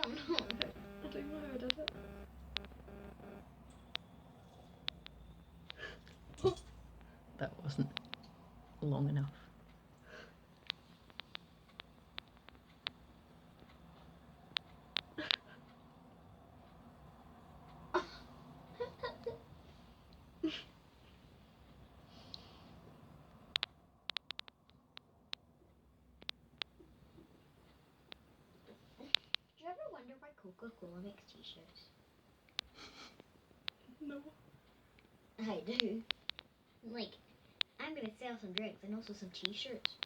don't know. I don't know, does it? That wasn't long enough. Do you ever wonder why Coca-Cola makes t-shirts? No. I do. Like, I'm gonna sell some drinks and also some t-shirts.